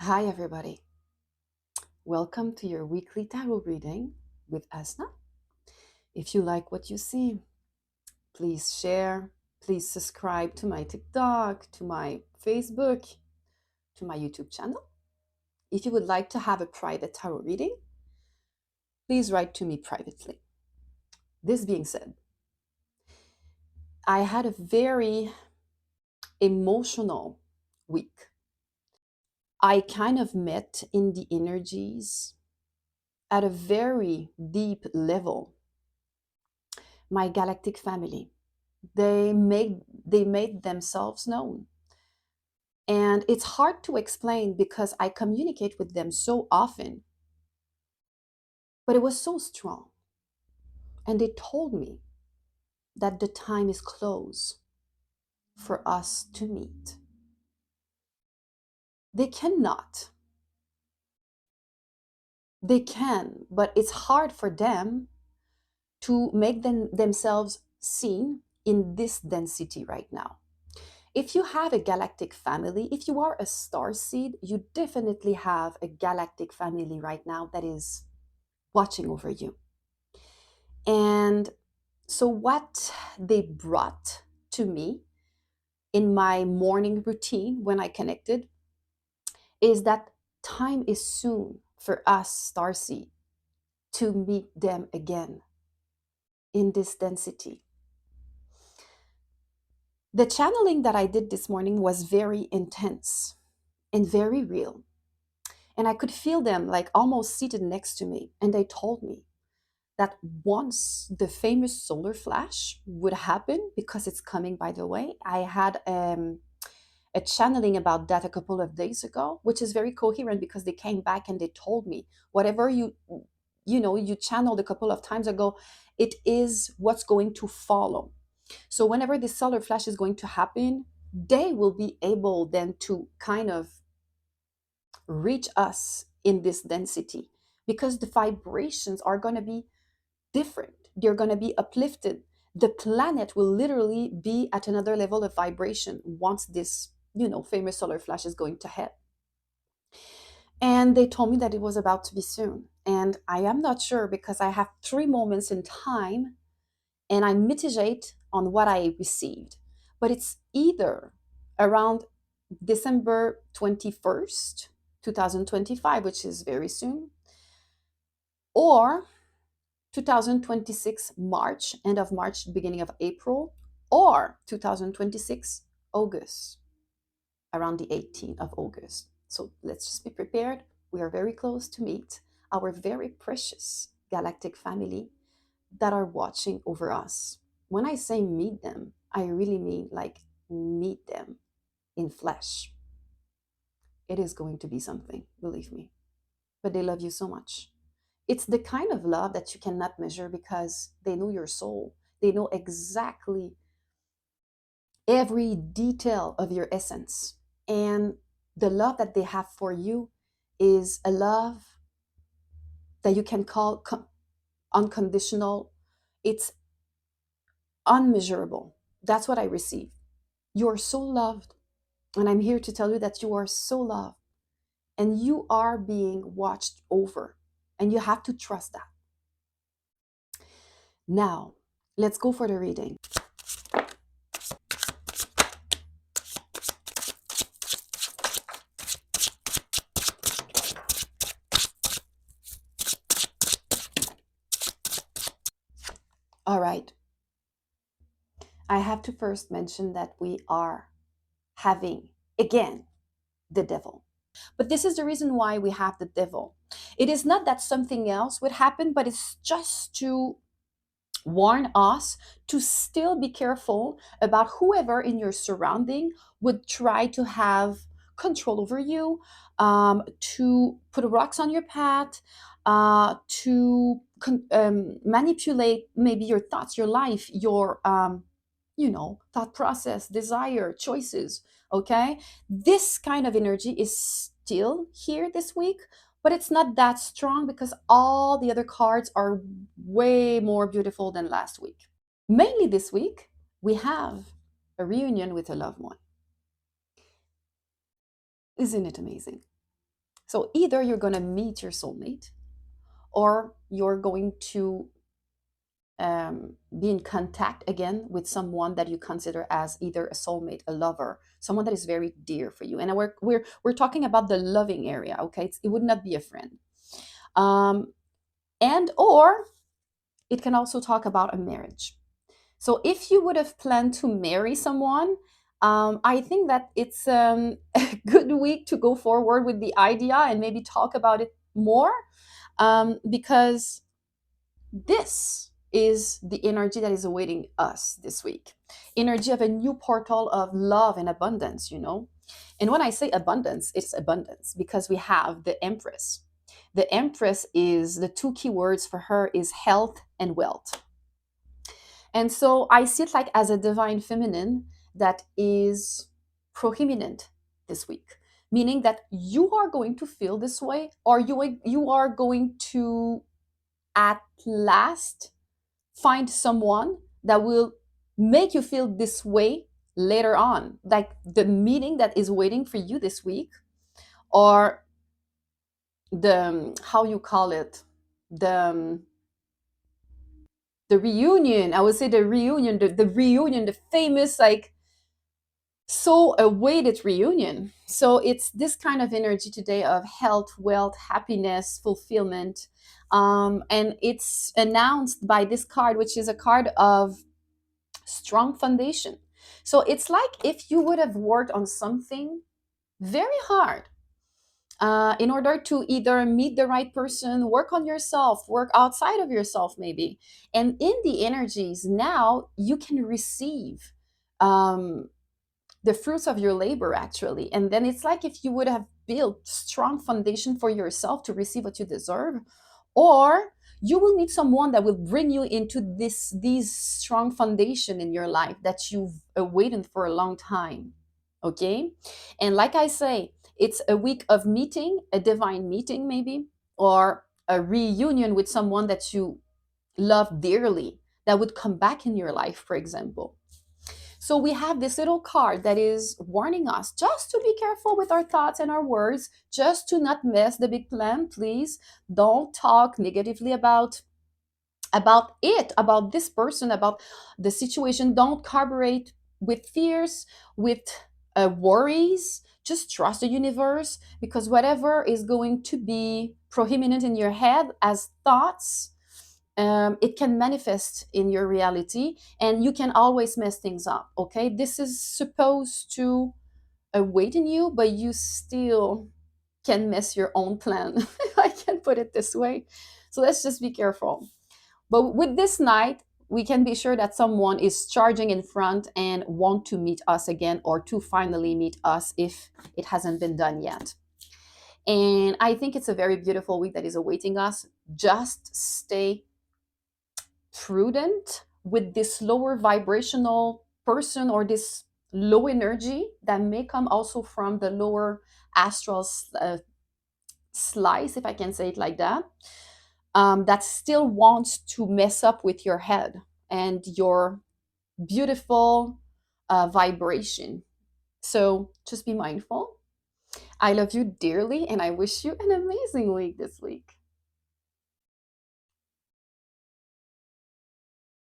Hi, everybody. Welcome to your weekly tarot reading with Asna. If you like what you see, please share. Please subscribe to my TikTok, to my Facebook, to my YouTube channel. If you would like to have a private tarot reading, please write to me privately. This being said, I had a very emotional week. I kind of met in the energies at a very deep level my galactic family. They made themselves known, and it's hard to explain because I communicate with them so often, but it was so strong. And they told me that the time is close for us to meet. They cannot. They can, but it's hard for them to make themselves seen in this density right now. If you have a galactic family, if you are a star seed, you definitely have a galactic family right now that is watching over you. And so, what they brought to me in my morning routine when I connected is that time is soon for us, Starseed, to meet them again in this density. The channeling that I did this morning was very intense and very real. And I could feel them like almost seated next to me. And they told me that once the famous solar flash would happen, because it's coming, by the way, I had a channeling about that a couple of days ago, which is very coherent because they came back and they told me whatever you channeled a couple of times ago, it is what's going to follow. So whenever this solar flash is going to happen, they will be able then to kind of reach us in this density because the vibrations are going to be different. They're going to be uplifted. The planet will literally be at another level of vibration once this, famous solar flash is going to hit. And they told me that it was about to be soon. And I am not sure because I have 3 moments in time and I mitigate on what I received. But it's either around December 21st, 2025, which is very soon, or 2026 March, end of March, beginning of April, or 2026 August, around the 18th of August. So let's just be prepared. We are very close to meet our very precious galactic family that are watching over us. When I say meet them, I really mean like meet them in flesh. It is going to be something, believe me. But they love you so much. It's the kind of love that you cannot measure because they know your soul. They know exactly every detail of your essence. And the love that they have for you is a love that you can call unconditional. It's unmeasurable. That's what I receive. You are so loved. And I'm here to tell you that you are so loved and you are being watched over. And you have to trust that. Now, let's go for the reading. All right. I have to first mention that we are having, again, the devil. But this is the reason why we have the devil. It is not that something else would happen, but it's just to warn us to still be careful about whoever in your surrounding would try to have control over you, to put rocks on your path, to manipulate maybe your thoughts, your life, your thought process, desire, choices. Okay, this kind of energy is still here this week, but it's not that strong because all the other cards are way more beautiful than last week. Mainly this week, we have a reunion with a loved one. Isn't it amazing? So either you're going to meet your soulmate, or you're going to be in contact again with someone that you consider as either a soulmate, a lover, someone that is very dear for you. And we're talking about the loving area, okay? It would not be a friend. And or it can also talk about a marriage. So if you would have planned to marry someone, I think that it's a good week to go forward with the idea and maybe talk about it more, because this is the energy that is awaiting us this week. Energy of a new portal of love and abundance, you know. And when I say abundance, it's abundance because we have the Empress. The Empress is the two key words for her is health and wealth. And so I see it like as a divine feminine that is proeminent this week, meaning that you are going to feel this way, or you are going to at last find someone that will make you feel this way later on, like the meeting that is waiting for you this week, or the how you call it, the the reunion. I would say the reunion, the reunion, the famous, like, so awaited reunion. So it's this kind of energy today of health, wealth, happiness, fulfillment. And it's announced by this card, which is a card of strong foundation. So it's like if you would have worked on something very hard, in order to either meet the right person, work on yourself, work outside of yourself, maybe. And in the energies, now you can receive um, the fruits of your labor, actually. And then it's like if you would have built strong foundation for yourself to receive what you deserve, or you will need someone that will bring you into these strong foundation in your life that you've awaited for a long time. Okay. And like I say, it's a week of meeting, a divine meeting maybe, or a reunion with someone that you love dearly that would come back in your life, for example. So we have this little card that is warning us just to be careful with our thoughts and our words, just to not mess the big plan. Please don't talk negatively about this person, about the situation. Don't carburate with fears, with worries. Just trust the universe, because whatever is going to be prominent in your head as thoughts, it can manifest in your reality, and you can always mess things up. Okay, this is supposed to await in you, but you still can mess your own plan. I can put it this way. So let's just be careful. But with this night, we can be sure that someone is charging in front and want to meet us again, or to finally meet us if it hasn't been done yet. And I think it's a very beautiful week that is awaiting us. Just stay prudent with this lower vibrational person, or this low energy that may come also from the lower astral slice, if I can say it like that, that still wants to mess up with your head and your beautiful vibration. So just be mindful. I love you dearly, and I wish you an amazing week this week.